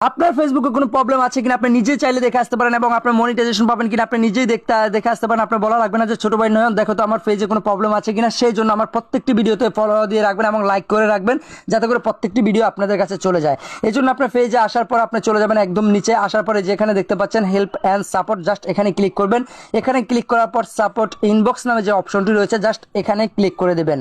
আপনার ফেসবুকে কোনো প্রবলেম আছে কিনা আপনি নিজেই চাইলে দেখে আসতে পারেন এবং আপনার মনিটাইজেশন পাবেন কিনা আপনি নিজেই দেখে আসতে পারেন। আপনার বলা লাগবে না যে ছোট ভাই নয়ন দেখো তো আমার পেজে কোনো প্রবলেম আছে কিনা। সেই জন্য আমার প্রত্যেকটি ভিডিওতে ফলো দিয়ে রাখবেন এবং লাইক করে রাখবেন, যাতে করে প্রত্যেকটি ভিডিও আপনাদের কাছে চলে যায়। এই জন্য আপনার পেজে আসার পর আপনি চলে যাবেন একদম নিচে, আসার পরে যেখানে দেখতে পাচ্ছেন হেল্প অ্যান্ড সাপোর্ট, জাস্ট এখানে ক্লিক করবেন। এখানে ক্লিক করার পর সাপোর্ট ইনবক্স নামে যে অপশনটি রয়েছে জাস্ট এখানে ক্লিক করে দেবেন।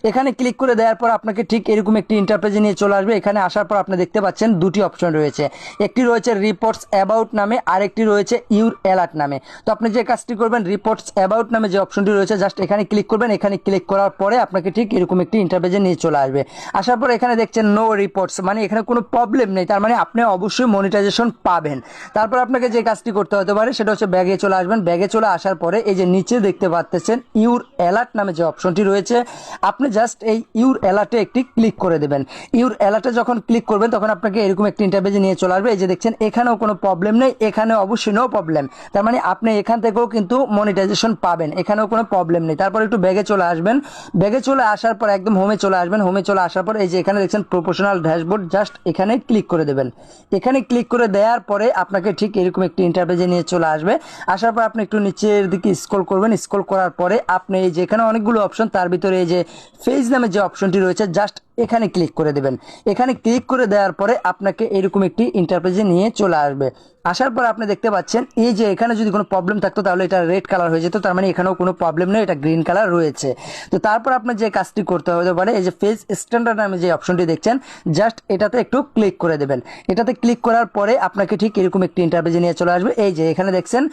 এখানে ক্লিক করে দেওয়ার পর আপনাকে ঠিক এরকম একটি ইন্টারপেজে নিয়ে চলে আসবে। এখানে আসার পর আপনি দেখতে পাচ্ছেন দুটি অপশন রয়েছে, একটি রয়েছে রিপোর্টস অ্যাবাউট নামে, আরেকটি রয়েছে ইউর অ্যালার্ট নামে। তো আপনি যে কাজটি করবেন রিপোর্টস অ্যাবাউট নামে যে অপশনটি রয়েছে জাস্ট এখানে ক্লিক করবেন। এখানে ক্লিক করার পরে আপনাকে ঠিক এরকম একটি ইন্টারপেজে নিয়ে চলে আসবে। আসার পর এখানে দেখছেন নো রিপোর্টস, মানে এখানে কোনো প্রবলেম নেই, তার মানে আপনি অবশ্যই মনিটাইজেশন পাবেন। তারপর আপনাকে যে কাজটি করতে হতে পারে সেটা হচ্ছে ব্যাগে চলে আসবেন। ব্যাগে চলে আসার পরে এই যে নিচে দেখতে পাচ্ছেন ইউর অ্যালার্ট নামে যে অপশনটি রয়েছে আপনি জাস্ট এই ইউর অ্যালার্টে একটি ক্লিক করে দেবেন। ইউর অ্যালার্টে যখন ক্লিক করবেন তখন আপনাকে এরকম একটি ইন্টারপেজে নিয়ে চলে আসবে। এই যে দেখছেন এখানেও কোনো প্রবলেম নেই, এখানে অবশ্যই নো প্রবলেম, তার মানে আপনি এখান থেকেও কিন্তু মনিটাইজেশন পাবেন, এখানেও কোনো প্রবলেম নেই। তারপর একটু ব্যাগে চলে আসবেন। ব্যাগে চলে আসার পর একদম হোমে চলে আসবেন। হোমে চলে আসার পর এই যে এখানে দেখছেন প্রফেশনাল ড্যাশবোর্ড, জাস্ট এখানে ক্লিক করে দেবেন। এখানে ক্লিক করে দেওয়ার পরে আপনাকে ঠিক এরকম একটি ইন্টারপেজে নিয়ে চলে আসবে। আসার পর আপনি একটু নিচের দিকে স্ক্রল করবেন। স্ক্রল করার পরে আপনি এই যে এখানে অনেকগুলো অপশন, তার ভিতরে এই যে পেজ নামে যে অপশনটি রয়েছে জাস্ট এখানে ক্লিক করে দেবেন। এখানে ক্লিক করে দেওয়ার পরে আপনাকে এরকম একটি ইন্টারপেজে নিয়ে চলে আসবে। আসার পর আপনি দেখতে পাচ্ছেন এই যে এখানে যদি কোনো প্রবলেম থাকতো তাহলে এটা রেড কালার হয়ে যেত, তার মানে এখানেও কোনো প্রবলেম নেই, এটা গ্রিন কালার রয়েছে। তো তারপর আপনার যে কাজটি করতে হতে পারে এই যে পেজ স্ট্যান্ডার্ড নামে যে অপশনটি দেখছেন জাস্ট এটাতে একটু ক্লিক করে দেবেন। এটাতে ক্লিক করার পরে আপনাকে ঠিক এরকম একটি ইন্টারপেজে নিয়ে চলে আসবে। এই যে এখানে দেখছেন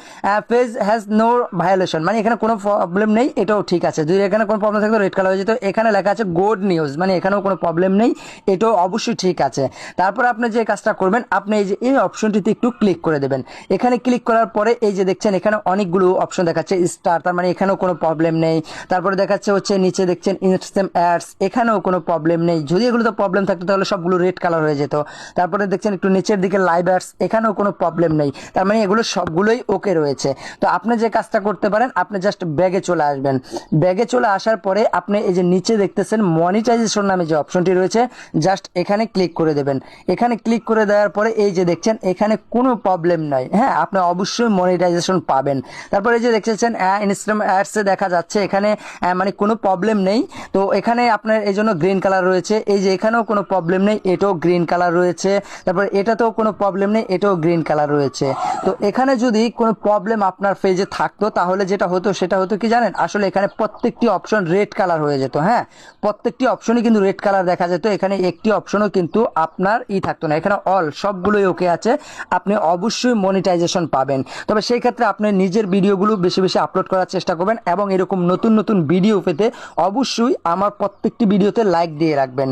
পেজ হ্যাজ নো ভায়োলেশন, মানে এখানে কোনো প্রবলেম নেই, এটাও ঠিক আছে। যদি এখানে কোনো প্রবলেম থাকতো রেড কালার হয়ে যেত। এখানে লেখা আছে গুড নিউজ, মানে এখানেও কোনো প্রবলেম নেই, এটাও অবশ্যই ঠিক আছে। তারপর আপনি যে কাজটা করবেন আপনি এই যে এই অপশনটিতে একটু ক্লিক করে দেবেন। এখানে ক্লিক করার পরে এই যে দেখছেন এখানে অনেকগুলো অপশন দেখাচ্ছে স্টার, তার মানে এখানেও কোনো প্রবলেম নেই। তারপরে দেখাচ্ছে হচ্ছে নিচে দেখছেন ইনস্ট্যান্ট অ্যাডস, এখানেও কোনো প্রবলেম নেই। যদি এগুলোতে প্রবলেম থাকতো তাহলে সবগুলো রেড কালার হয়ে যেত। তারপরে দেখছেন একটু নিচের দিকে লাইভ অ্যাডস, এখানেও কোনো প্রবলেম নেই, তার মানে এগুলো সবগুলোই ওকে রয়েছে। তো আপনি যে কাজটা করতে পারেন আপনি জাস্ট ব্যাগে চলে আসবেন। ব্যাগে চলে আসার পরে আপনি এই যে নিচে দেখতেছেন মনিটাইজেশন নামে যে অপশনটি রয়েছে জাস্ট এখানে ক্লিক করে দেবেন। এখানে ক্লিক করে দেওয়ার পরে এই যে দেখছেন এখানে কোনো প্রবলেম নাই, হ্যাঁ আপনি অবশ্যই মনিটাইজেশন পাবেন। তারপরে এই যে দেখছেন ইনস্ট্যান্ট অ্যাডসে দেখা যাচ্ছে এখানে মানে কোনো প্রবলেম নেই। তো এখানে আপনার এই জন্য গ্রিন কালার রয়েছে। এই যে এখানেও কোনো প্রবলেম নেই, এটাও গ্রিন কালার রয়েছে। তারপর এটাতেও কোনো প্রবলেম নেই, এটাও গ্রিন কালার রয়েছে। তো এখানে যদি কোনো প্রবলেম আপনার পেজে থাকতো তাহলে যেটা হতো সেটা হতো কি জানেন, আসলে এখানে প্রত্যেকটি অপশন রেড কালার হয়ে যেত। হ্যাঁ প্রত্যেকটি অপশনই কিন্তু রেড কালার দেখা যেত, এখানে একটি অপশনও কিন্তু আপনার থাকতো না। এখানে অল সবগুলোই ওকে আছে, আপনি অবশ্যই মনিটাইজেশন পাবেন। তবে সেই ক্ষেত্রে আপনি নিজের ভিডিওগুলো বেশি বেশি আপলোড করার চেষ্টা করবেন এবং এরকম নতুন নতুন ভিডিও পেতে অবশ্যই আমার প্রত্যেকটি ভিডিওতে লাইক দিয়ে রাখবেন।